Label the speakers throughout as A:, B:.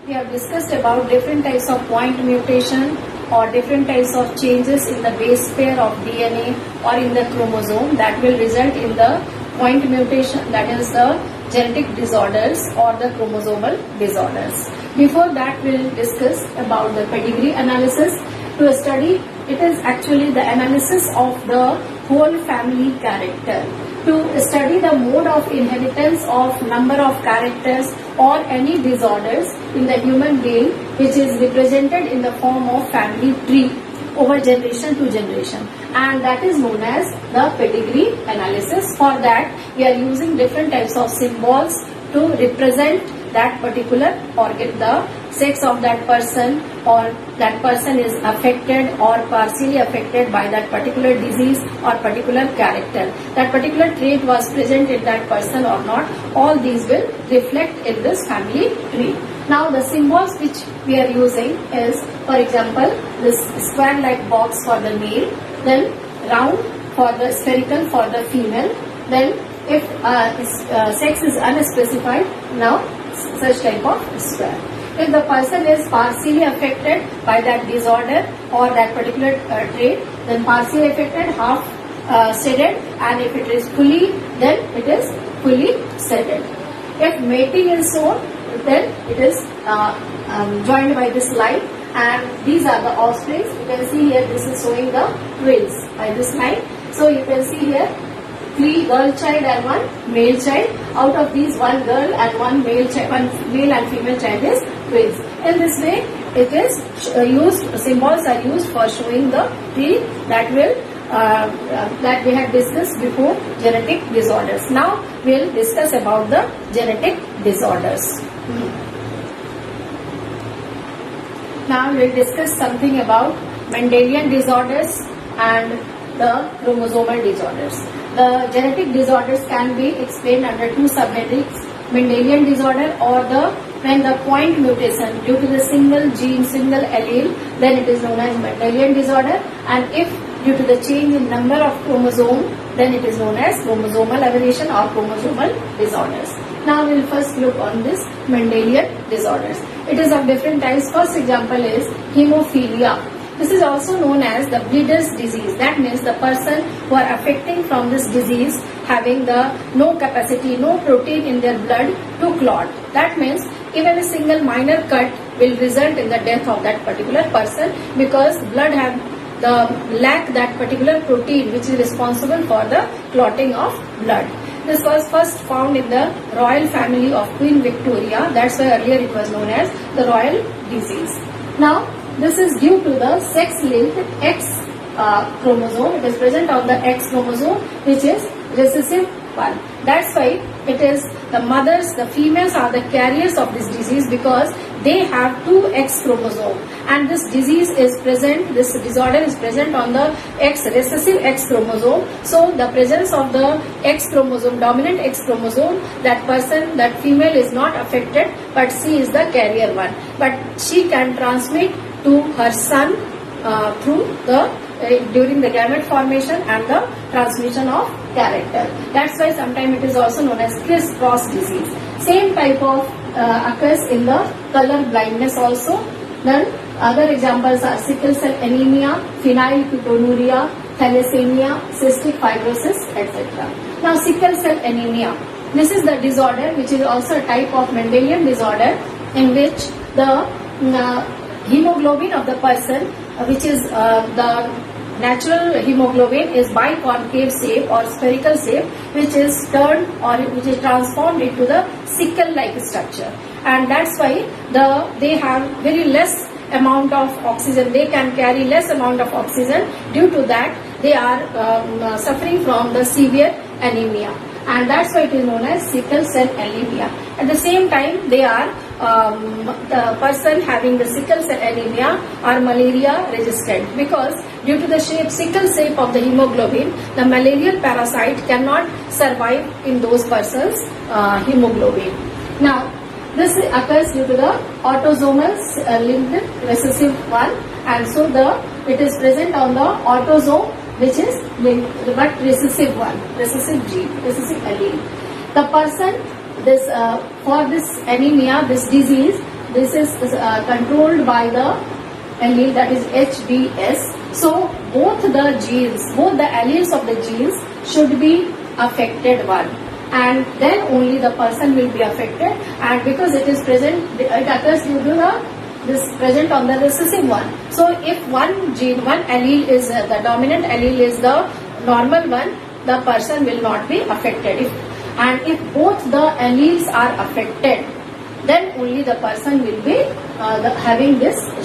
A: we have discussed about different types of point mutation or different types of changes in the base pair of DNA or in the chromosome that will result in the point mutation, that is the genetic disorders or the chromosomal disorders. Before that, we'll discuss about the pedigree analysis. To study, it is actually the analysis of the whole family character. To study the mode of inheritance of number of characters or any disorders in the human being, which is represented in the form of family tree over generation to generation, and that is known as the pedigree analysis. For that, we are using different types of symbols to represent that particular organ, the sex of that person, or that person is affected or partially affected by that particular disease or particular character. That particular trait was present in that person or not. All these will reflect in this family tree. Now the symbols which we are using is, for example, this square-like box for the male, then round for the spherical for the female, then if sex is unspecified, now such type of square. If the person is partially affected by that disorder or that particular trait, then partially affected, half shaded, and if it is fully, then it is fully shaded. If mating is shown, then it is joined by this line, and these are the offspring. You can see here this is showing the twins by this line. So you can see here 3 girl child and 1 male child. Out of these, 1 girl and 1 male child, 1 male and female child is twins. In this way, it is used. Symbols are used for showing the tree that will that we had discussed before, genetic disorders. Now we will discuss about the genetic disorders. Now we will discuss something about Mendelian disorders and the chromosomal disorders. The genetic disorders can be explained under 2 subheadings: Mendelian disorder, or when the point mutation due to the single gene, single allele, then it is known as Mendelian disorder, and if due to the change in number of chromosome, then it is known as chromosomal aberration or chromosomal disorders. Now we will first look on this Mendelian disorders. It is of different types. First example is hemophilia. This is also known as the bleeder's disease. That means the person who are affecting from this disease having the no capacity, no protein in their blood to clot. That means even a single minor cut will result in the death of that particular person, because blood have the lack that particular protein which is responsible for the clotting of blood. This was first found in the royal family of Queen Victoria. That's why earlier it was known as the royal disease. Now this is due to the sex-linked X chromosome. It is present on the X chromosome, which is recessive one. That's why it is the mothers, the females are the carriers of this disease, because they have 2 X chromosome, and this disease is present, this disorder is present on the recessive X chromosome. So the presence of the X chromosome, dominant X chromosome, that person, that female is not affected, but she is the carrier one. But she can transmit to her son through the during the gamete formation and the transmission of character. That's why sometimes it is also known as criss-cross disease. Same type of occurs in the color blindness also. Then other examples are sickle cell anemia, phenylketonuria, thalassemia, cystic fibrosis, etc. Now sickle cell anemia. This is the disorder which is also a type of Mendelian disorder, in which the hemoglobin of the person, which is the natural hemoglobin, is biconcave shape or spherical shape, which is turned or which is transformed into the sickle-like structure, and that's why they have very less amount of oxygen. They can carry less amount of oxygen. Due to that, they are suffering from the severe anemia, and that's why it is known as sickle cell anemia. At the same time, they are the person having the sickle cell anemia are malaria resistant, because due to the sickle shape of the hemoglobin, the malarial parasite cannot survive in those persons' hemoglobin. Now this occurs due to the autosomal linked recessive one, and so it is present on the autosome which is linked, but recessive one, recessive gene, recessive allele. The person, for this anemia, this disease, this is controlled by the allele, that is HBS. So both the genes, both the alleles of the genes should be affected one, and then only the person will be affected. And because it is present, it occurs due to this present on the recessive one. So if one gene, one allele is the dominant allele is the normal one, the person will not be affected. And if both the alleles are affected, then only the person will be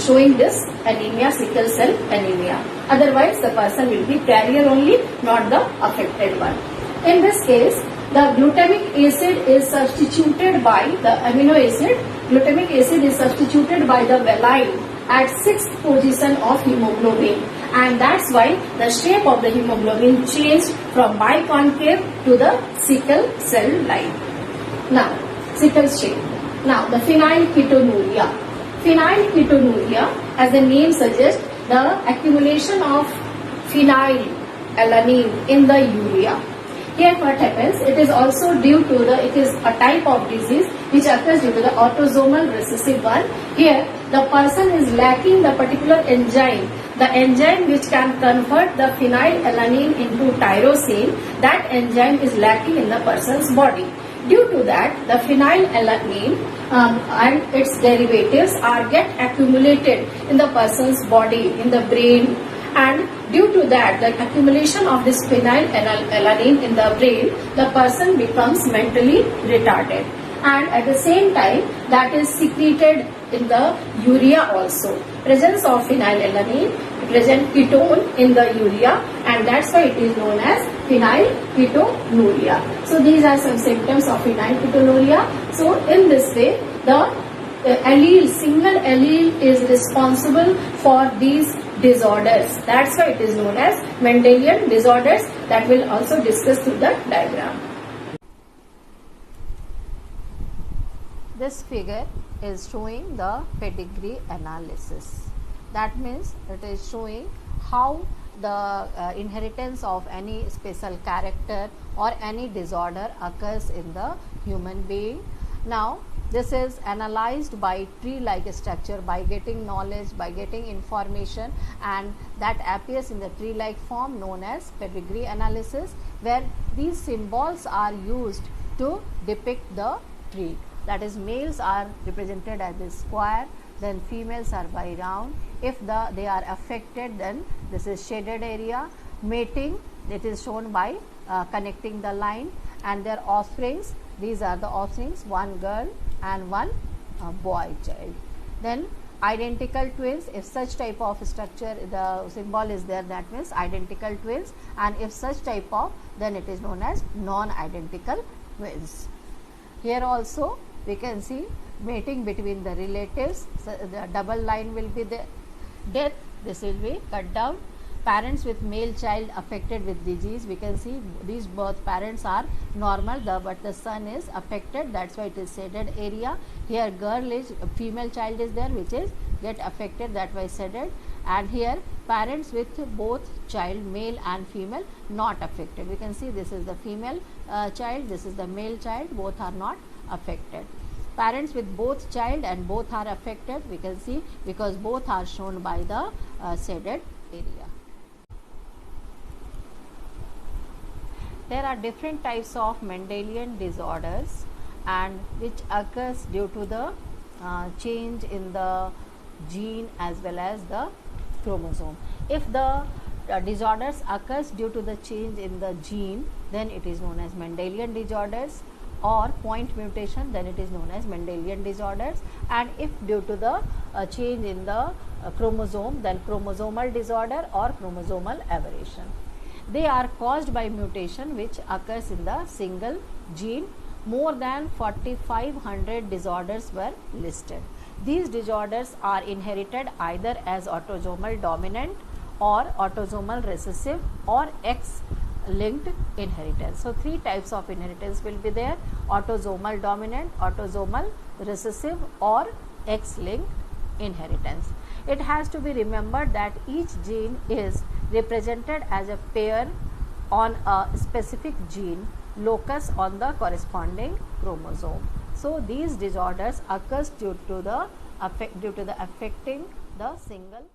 A: showing this anemia, sickle cell anemia. Otherwise, the person will be carrier only, not the affected one. In this case, the glutamic acid is substituted by the amino acid. Glutamic acid is substituted by the valine at 6th position of hemoglobin, and that's why the shape of the hemoglobin changed from biconcave to the sickle cell line. Now, sickle shape. Now, the phenylketonuria. Phenylketonuria, as the name suggests, the accumulation of phenylalanine in the urea. Here what happens, it is also due to it is a type of disease which occurs due to the autosomal recessive one. Here, the person is lacking the particular enzyme, the enzyme which can convert the phenylalanine into tyrosine. That enzyme is lacking in the person's body. Due to that, the phenylalanine and its derivatives get accumulated in the person's body, in the brain, and due to that, the accumulation of this phenylalanine in the brain, the person becomes mentally retarded. And at the same time, that is secreted in the urea also. Presence of phenylalanine present ketone in the urea, and that's why it is known as phenylketonuria. So these are some symptoms of phenylketonuria. So in this way, the allele, single allele is responsible for these disorders. That's why it is known as Mendelian disorders, that will also discuss through the diagram.
B: This figure is showing the pedigree analysis. That means it is showing how the inheritance of any special character or any disorder occurs in the human being. Now, this is analyzed by tree-like structure, by getting knowledge, by getting information, and that appears in the tree-like form known as pedigree analysis, where these symbols are used to depict the tree. That is, males are represented as the square, then females are by round. If they are affected, then this is shaded area. Mating, it is shown by connecting the line, and their offsprings, these are the offsprings, one girl and one boy child. Then identical twins, if such type of structure, the symbol is there, that means identical twins, and if such type of, then it is known as non-identical twins. Here also we can see mating between the relatives, so the double line will be there. Death, this will be cut down. Parents with male child affected with disease, we can see these both parents are normal, but the son is affected, that's why it is shaded area. Here girl is, female child is there, which is get affected, that why shaded. And here parents with both child, male and female, not affected. We can see this is the female child, this is the male child, both are not affected. Parents with both child and both are affected, we can see, because both are shown by the shaded area. There are different types of Mendelian disorders, and which occurs due to the change in the gene as well as the chromosome. If the disorders occurs due to the change in the gene, then it is known as Mendelian disorders, or point mutation, then it is known as Mendelian disorders. And if due to the change in the chromosome, then chromosomal disorder or chromosomal aberration. They are caused by mutation which occurs in the single gene. More than 4,500 disorders were listed. These disorders are inherited either as autosomal dominant or autosomal recessive or X-linked inheritance. So, three types of inheritance will be there: autosomal dominant, autosomal recessive or X-linked inheritance. It has to be remembered that each gene is represented as a pair on a specific gene locus on the corresponding chromosome. So, these disorders occurs due to the due to the affecting the single